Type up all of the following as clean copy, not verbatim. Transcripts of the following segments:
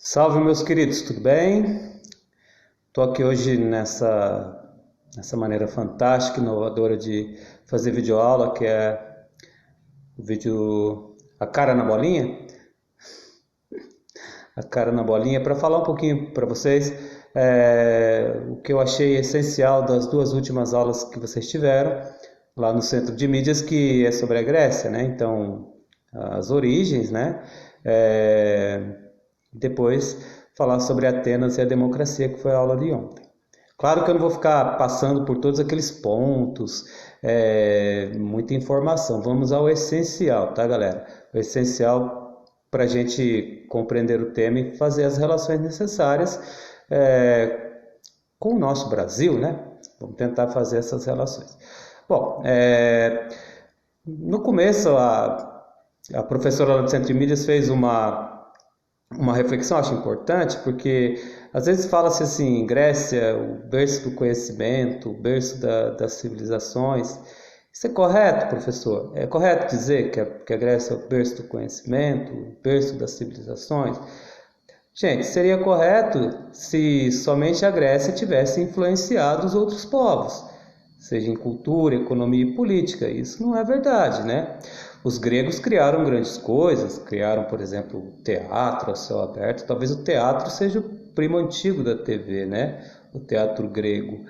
Salve, meus queridos, tudo bem? Estou aqui hoje nessa maneira fantástica, inovadora de fazer videoaula, que é o vídeo A Cara na Bolinha. A Cara na Bolinha, para falar um pouquinho para vocês o que eu achei essencial das duas últimas aulas que vocês tiveram lá no Centro de Mídias, que é sobre a Grécia, né? Então, as origens, né? Depois falar sobre Atenas e a democracia, que foi a aula de ontem. Claro que eu não vou ficar passando por todos aqueles pontos, muita informação. Vamos ao essencial, tá, galera? O essencial para a gente compreender o tema e fazer as relações necessárias com o nosso Brasil, né? Vamos tentar fazer essas relações. Bom, no começo a professora lá do Centro de Mídias fez uma reflexão, acho importante, porque às vezes fala-se assim, Grécia, o berço do conhecimento, o berço das civilizações. Isso é correto, professor? É correto dizer que a Grécia é o berço do conhecimento, o berço das civilizações? Gente, seria correto se somente a Grécia tivesse influenciado os outros povos, seja em cultura, economia e política. Isso não é verdade, né? Os gregos criaram grandes coisas, criaram, por exemplo, o teatro a céu aberto. Talvez o teatro seja o primo antigo da TV, né? O teatro grego.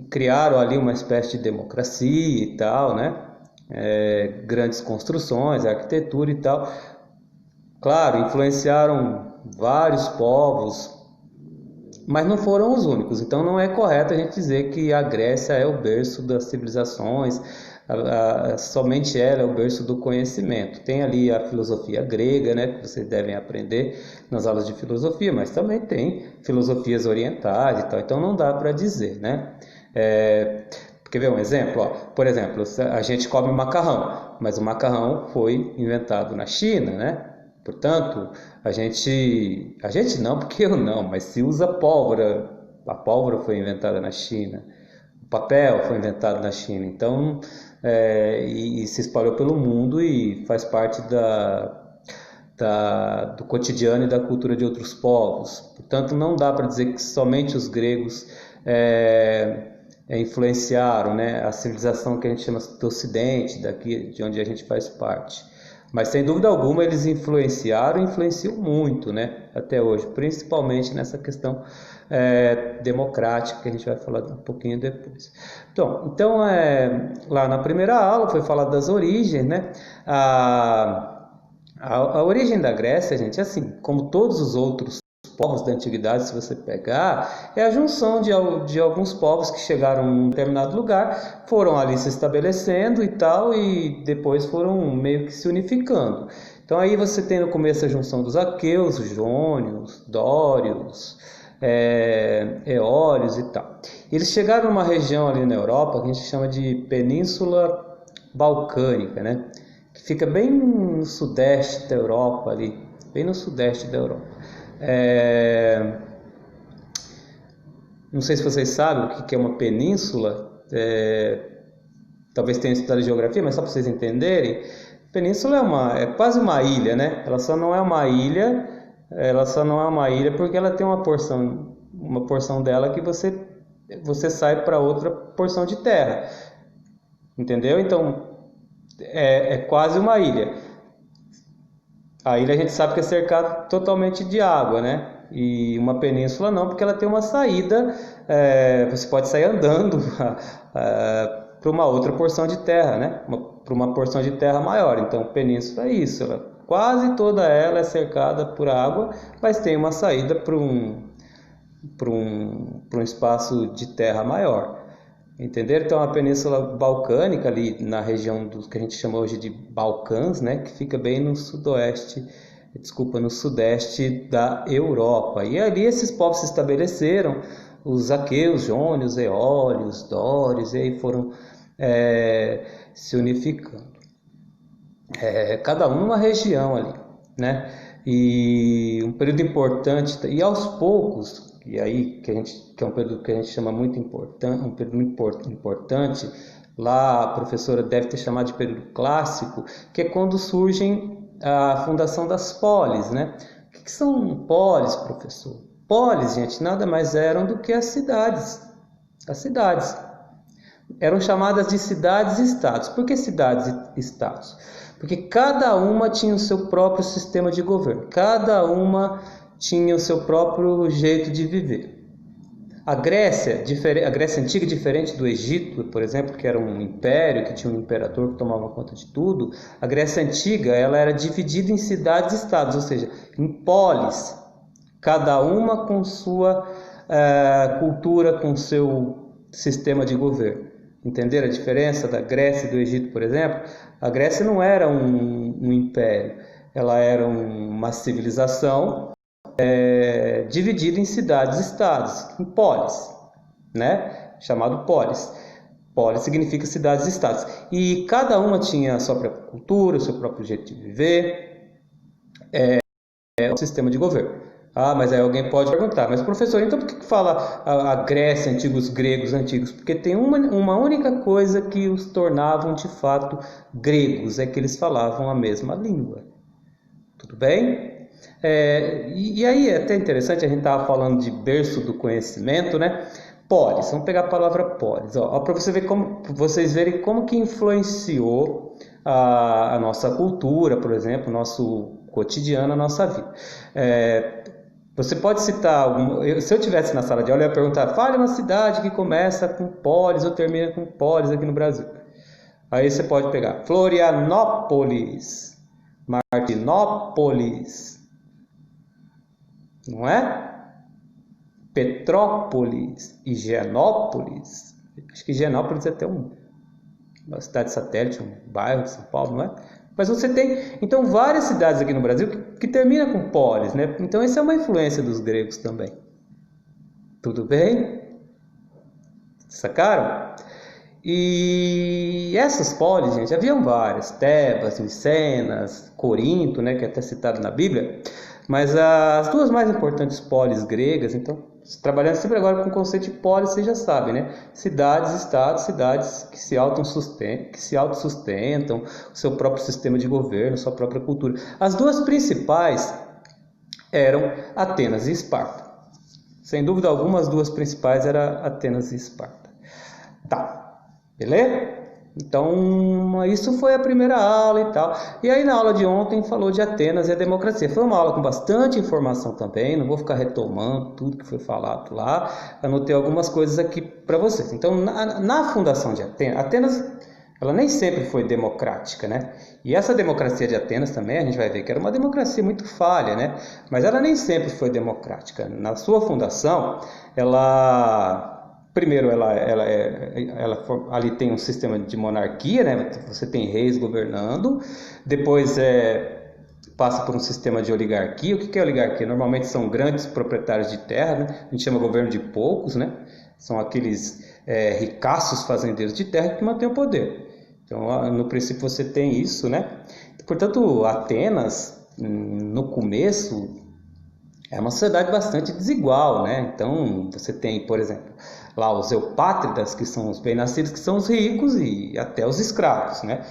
Criaram ali uma espécie de democracia e tal, né? Grandes construções, arquitetura e tal. Claro, influenciaram vários povos, mas não foram os únicos. Então não é correto a gente dizer que a Grécia é o berço das civilizações, somente ela é o berço do conhecimento. Tem ali a filosofia grega, né, que vocês devem aprender nas aulas de filosofia, mas também tem filosofias orientais e tal. Então não dá para dizer, né? Quer ver um exemplo? Por exemplo, a gente come macarrão, mas o macarrão foi inventado na China, né? Portanto, a gente não, porque eu não, mas se usa pólvora, a pólvora foi inventada na China, o papel foi inventado na China, então, e se espalhou pelo mundo e faz parte do cotidiano e da cultura de outros povos. Portanto, não dá para dizer que somente os gregos influenciaram, né, a civilização que a gente chama do Ocidente, daqui de onde a gente faz parte. Mas, sem dúvida alguma, eles influenciam muito, né, até hoje, principalmente nessa questão democrática, que a gente vai falar um pouquinho depois. Então lá na primeira aula foi falado das origens, né? A origem da Grécia, gente, assim, como todos os outros povos da antiguidade, se você pegar, é a junção de alguns povos que chegaram em um determinado lugar, foram ali se estabelecendo e tal, e depois foram meio que se unificando. Então aí você tem no começo a junção dos aqueus, jônios, dórios, eólios e tal. Eles chegaram numa região ali na Europa que a gente chama de Península Balcânica, né? Que fica bem no sudeste da Europa ali, bem no sudeste da Europa. Não sei se vocês sabem o que é uma península, talvez tenham estudado geografia, mas só para vocês entenderem, península é quase uma ilha, né? Ela só não é uma ilha porque ela tem uma porção dela que você sai para outra porção de terra, entendeu? Então é quase uma ilha. A ilha a gente sabe que é cercada totalmente de água, né? E uma península não, porque ela tem uma saída, você pode sair andando para uma outra porção de terra, né? Para uma porção de terra maior. Então, península é isso, quase toda ela é cercada por água, mas tem uma saída para um espaço de terra maior. Entenderam? Então, a Península Balcânica, ali na região do que a gente chama hoje de Balcãs, né, que fica bem no sudeste da Europa. E ali esses povos se estabeleceram, os aqueus, jônios, eólios, dórios, e aí foram se unificando. Cada um numa região ali, né? E um período importante, e aos poucos, e aí que é um período que a gente chama muito importante, um período muito importante, lá a professora deve ter chamado de período clássico, que é quando surgem a fundação das polis, né? O que são polis, professor? Polis, gente, nada mais eram do que as cidades. As cidades eram chamadas de cidades-estados. Por que cidades-estados? Porque cada uma tinha o seu próprio sistema de governo, cada uma tinha o seu próprio jeito de viver. A Grécia Antiga, diferente do Egito, por exemplo, que era um império, que tinha um imperador que tomava conta de tudo, a Grécia Antiga ela era dividida em cidades-estados, ou seja, em polis, cada uma com sua cultura, com seu sistema de governo. Entenderam a diferença da Grécia e do Egito, por exemplo? A Grécia não era um império, ela era uma civilização dividida em cidades-estados, em polis, né? Chamado polis. Polis significa cidades-estados. E cada uma tinha a sua própria cultura, o seu próprio jeito de viver, o sistema de governo. Ah, mas aí alguém pode perguntar, mas professor, então por que fala a Grécia antiga, os gregos antigos? Porque tem uma única coisa que os tornavam de fato gregos, é que eles falavam a mesma língua. Tudo bem? E aí é até interessante, a gente estava falando de berço do conhecimento, né? Polis, vamos pegar a palavra polis, para vocês verem como que influenciou a nossa cultura, por exemplo, nosso cotidiano, a nossa vida. Você pode citar se eu estivesse na sala de aula, eu ia perguntar, fale uma cidade que começa com polis ou termina com polis aqui no Brasil. Aí você pode pegar Florianópolis, Martinópolis, não é? Petrópolis, Higienópolis. Acho que Higienópolis é até uma cidade satélite, um bairro de São Paulo, não é? Mas você tem, então, várias cidades aqui no Brasil que terminam com polis, né? Então, essa é uma influência dos gregos também. Tudo bem? Sacaram? E essas polis, gente, haviam várias. Tebas, Micenas, Corinto, né? Que é até citado na Bíblia. Mas as duas mais importantes polis gregas, então, trabalhando sempre agora com o conceito de polis, vocês já sabem, né? Cidades, estados, cidades que se autossustentam, o seu próprio sistema de governo, sua própria cultura. As duas principais eram Atenas e Esparta. Sem dúvida alguma, as duas principais eram Atenas e Esparta. Tá, beleza? Então, isso foi a primeira aula e tal. E aí, na aula de ontem, falou de Atenas e a democracia. Foi uma aula com bastante informação também. Não vou ficar retomando tudo que foi falado lá. Anotei algumas coisas aqui para vocês. Então, na fundação de Atenas, ela nem sempre foi democrática, né? E essa democracia de Atenas também, a gente vai ver que era uma democracia muito falha, né? Mas ela nem sempre foi democrática. Na sua fundação, primeiro, ela ali tem um sistema de monarquia, né? Você tem reis governando. Depois passa por um sistema de oligarquia. O que é oligarquia? Normalmente são grandes proprietários de terra, né? A gente chama governo de poucos, né? São aqueles ricaços fazendeiros de terra que mantêm o poder. Então, no princípio, você tem isso, né? Portanto, Atenas, no começo, é uma sociedade bastante desigual, né? Então, você tem, por exemplo, lá os eupátridas, que são os bem-nascidos, que são os ricos, e até os escravos, né?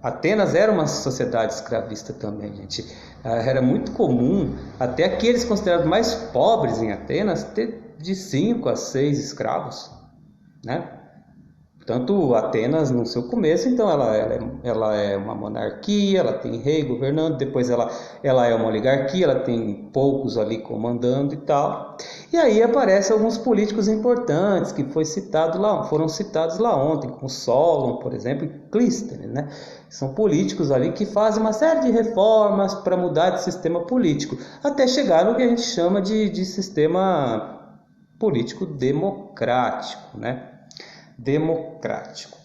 Atenas era uma sociedade escravista também, gente. Era muito comum, até aqueles considerados mais pobres em Atenas, ter de 5 a 6 escravos, né? Portanto, Atenas, no seu começo, então, ela é uma monarquia, ela tem rei governando, depois ela é uma oligarquia, ela tem poucos ali comandando e tal. E aí aparecem alguns políticos importantes que foram citados lá ontem, como Solon, por exemplo, e Clístenes, né? São políticos ali que fazem uma série de reformas para mudar de sistema político, até chegar no que a gente chama de sistema político democrático, né? Democrático.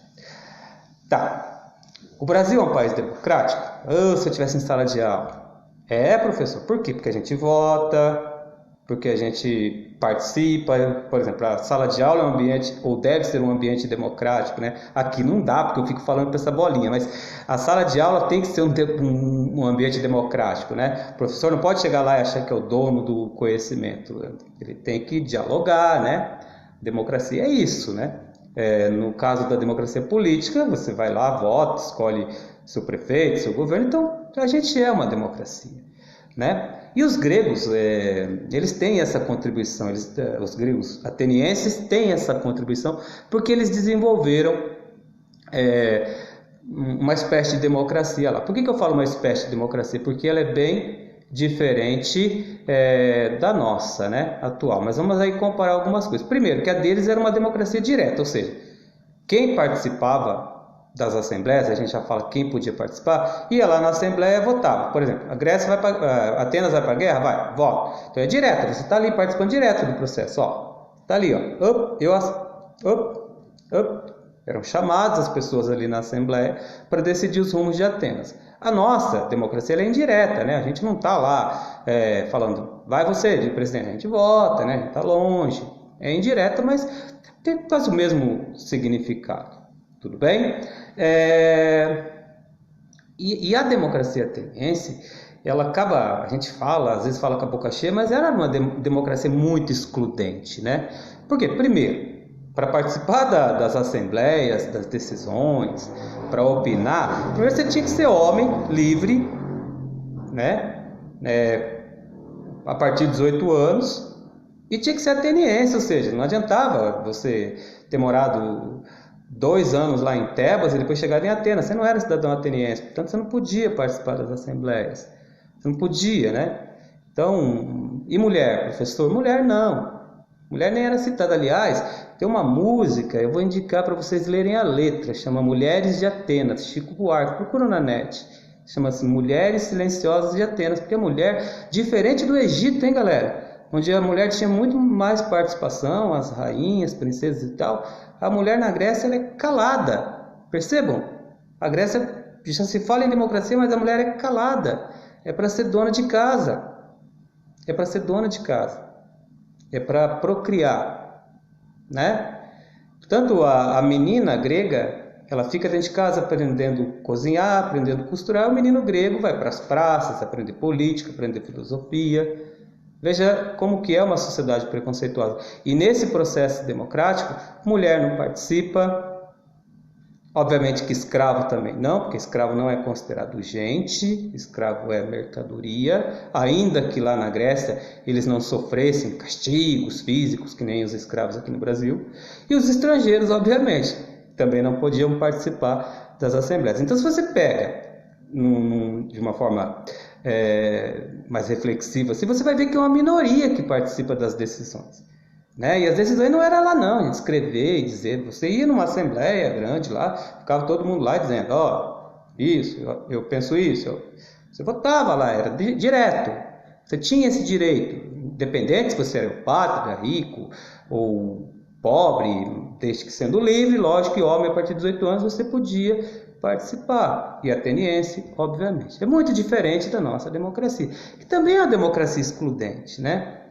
Tá. O Brasil é um país democrático? Se eu tivesse em sala de aula. Professor. Por quê? Porque a gente vota, porque a gente participa. Por exemplo, a sala de aula é um ambiente, ou deve ser um ambiente democrático, né? Aqui não dá, porque eu fico falando para essa bolinha, mas a sala de aula tem que ser um ambiente democrático, né? O professor não pode chegar lá e achar que é o dono do conhecimento. Ele tem que dialogar, né? Democracia é isso, né? No caso da democracia política, você vai lá, vota, escolhe seu prefeito, seu governo. Então, a gente é uma democracia, né? E os gregos, eles têm essa contribuição, os gregos atenienses têm essa contribuição porque eles desenvolveram uma espécie de democracia lá. Por que eu falo uma espécie de democracia? Porque ela é bem diferente da nossa, né, atual. Mas vamos aí comparar algumas coisas. Primeiro, que a deles era uma democracia direta, ou seja, quem participava das assembleias, a gente já fala quem podia participar, ia lá na assembleia e votava. Por exemplo, a Grécia vai para Atenas vai para a guerra, vai, vota. Então é direto, você está ali participando direto do processo, ó. Tá ali, ó. Eram chamadas as pessoas ali na assembleia para decidir os rumos de Atenas. A nossa democracia ela é indireta, né? A gente não está lá falando, vai você de presidente, a gente vota, né? Está longe, é indireta, mas tem quase o mesmo significado. Tudo bem? E a democracia ateniense, ela acaba, a gente fala, às vezes fala com a boca cheia, mas era uma democracia muito excludente, né? Por quê? Primeiro, para participar das assembleias, das decisões, para opinar, primeiro você tinha que ser homem, livre, né? A partir de 18 anos, e tinha que ser ateniense, ou seja, não adiantava você ter morado 2 anos lá em Tebas e depois chegar em Atenas. Você não era cidadão ateniense, portanto você não podia participar das assembleias. Você não podia, né? Então, e mulher, professor? Mulher não. Mulher nem era citada. Aliás, tem uma música, eu vou indicar para vocês lerem a letra, chama Mulheres de Atenas, Chico Buarque, procura na net. Chama-se Mulheres Silenciosas de Atenas, porque a mulher, diferente do Egito, hein, galera? Onde a mulher tinha muito mais participação, as rainhas, princesas e tal, a mulher na Grécia ela é calada. Percebam? A Grécia já se fala em democracia, mas a mulher é calada. É para ser dona de casa. É para ser dona de casa. É para procriar, né? Portanto, a menina grega, ela fica dentro de casa aprendendo a cozinhar, aprendendo a costurar. O menino grego vai para as praças, aprender política, aprender filosofia. Veja como que é uma sociedade preconceituosa. E nesse processo democrático, mulher não participa. Obviamente que escravo também não, porque escravo não é considerado gente, escravo é mercadoria, ainda que lá na Grécia eles não sofressem castigos físicos, que nem os escravos aqui no Brasil. E os estrangeiros, obviamente, também não podiam participar das assembleias. Então, se você pega de uma forma mais reflexiva, assim, você vai ver que é uma minoria que participa das decisões. Né? E as decisões não era lá não, a gente escrever e dizer, você ia numa assembleia grande lá, ficava todo mundo lá dizendo, isso, eu penso isso, você votava lá, era direto, você tinha esse direito, independente se você era pátria, rico ou pobre, desde que sendo livre, lógico que homem a partir de 18 anos você podia participar, e ateniense, obviamente. É muito diferente da nossa democracia, que também é uma democracia excludente, né?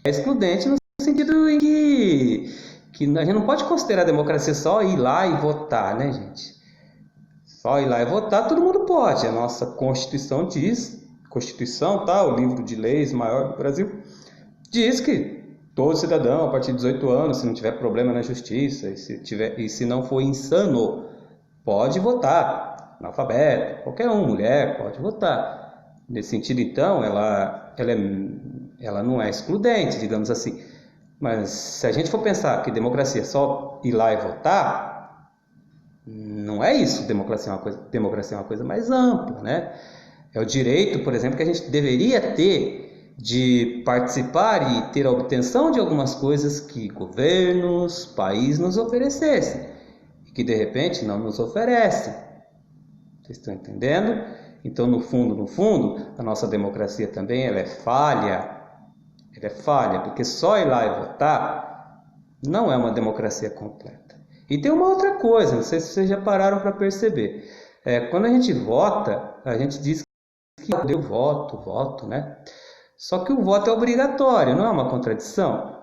É excludente no sentido em que a gente não pode considerar a democracia só ir lá e votar, né, gente? Só ir lá e votar, todo mundo pode. A nossa Constituição diz, tá, o livro de leis maior do Brasil, diz que todo cidadão, a partir de 18 anos, se não tiver problema na justiça, e se não for insano, pode votar. Analfabeto, qualquer mulher pode votar. Nesse sentido, então, ela não é excludente, digamos assim. Mas se a gente for pensar que democracia é só ir lá e votar, não é isso. Democracia é uma coisa mais ampla, né? É o direito, por exemplo, que a gente deveria ter de participar e ter a obtenção de algumas coisas que governos, países nos oferecessem e que de repente não nos oferecem. Vocês estão entendendo? Então, no fundo, a nossa democracia também ela é falha. Ela é falha, porque só ir lá e votar não é uma democracia completa. E tem uma outra coisa, não sei se vocês já pararam para perceber. Quando a gente vota, a gente diz que eu voto, né? Só que o voto é obrigatório, não é uma contradição?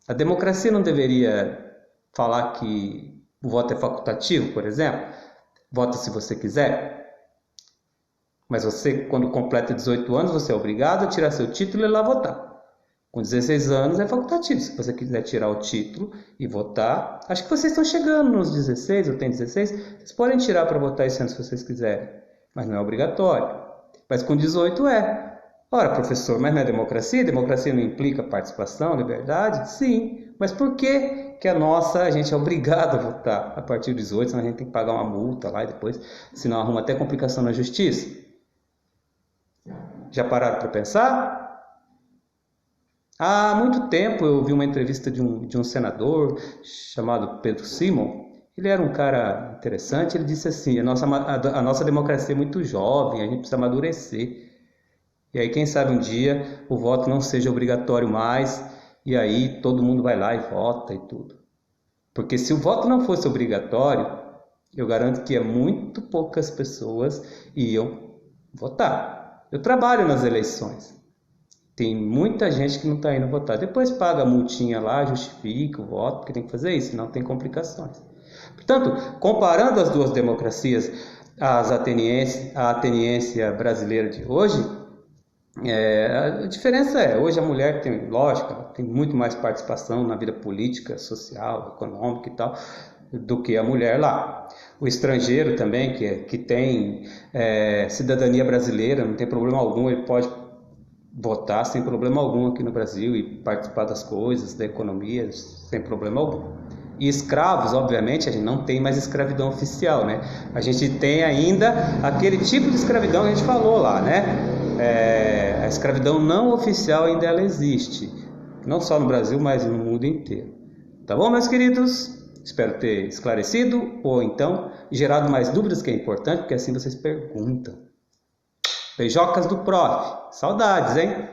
A democracia não deveria falar que o voto é facultativo, por exemplo? Vota se você quiser. Mas você, quando completa 18 anos, você é obrigado a tirar seu título e ir lá votar. Com 16 anos é facultativo. Se você quiser tirar o título e votar, acho que vocês estão chegando nos 16, eu tenho 16, vocês podem tirar para votar esse ano se vocês quiserem, mas não é obrigatório. Mas com 18 é. Ora, professor, mas não é democracia? Democracia não implica participação, liberdade? Sim. Mas por que a gente é obrigado a votar a partir de 18, senão a gente tem que pagar uma multa lá e depois, senão arruma até complicação na justiça? Já pararam para pensar? Há muito tempo eu vi uma entrevista de um senador chamado Pedro Simon. Ele era um cara interessante, ele disse assim, a nossa democracia é muito jovem, a gente precisa amadurecer. E aí, quem sabe um dia o voto não seja obrigatório mais, e aí todo mundo vai lá e vota e tudo. Porque se o voto não fosse obrigatório, eu garanto que muito poucas pessoas iam votar. Eu trabalho nas eleições. Tem muita gente que não está indo votar. Depois paga a multinha lá, justifica o voto, porque tem que fazer isso, senão tem complicações. Portanto, comparando as duas democracias, a ateniense brasileira de hoje, a diferença hoje a mulher tem, lógico, tem muito mais participação na vida política, social, econômica e tal, do que a mulher lá. O estrangeiro também, que tem cidadania brasileira, não tem problema algum, ele pode votar sem problema algum aqui no Brasil e participar das coisas, da economia, sem problema algum. E escravos, obviamente, a gente não tem mais escravidão oficial, né? A gente tem ainda aquele tipo de escravidão que a gente falou lá, né? A escravidão não oficial ainda ela existe, não só no Brasil, mas no mundo inteiro. Tá bom, meus queridos? Espero ter esclarecido ou então gerado mais dúvidas, que é importante, porque assim vocês perguntam. Beijocas do prof. Saudades, hein?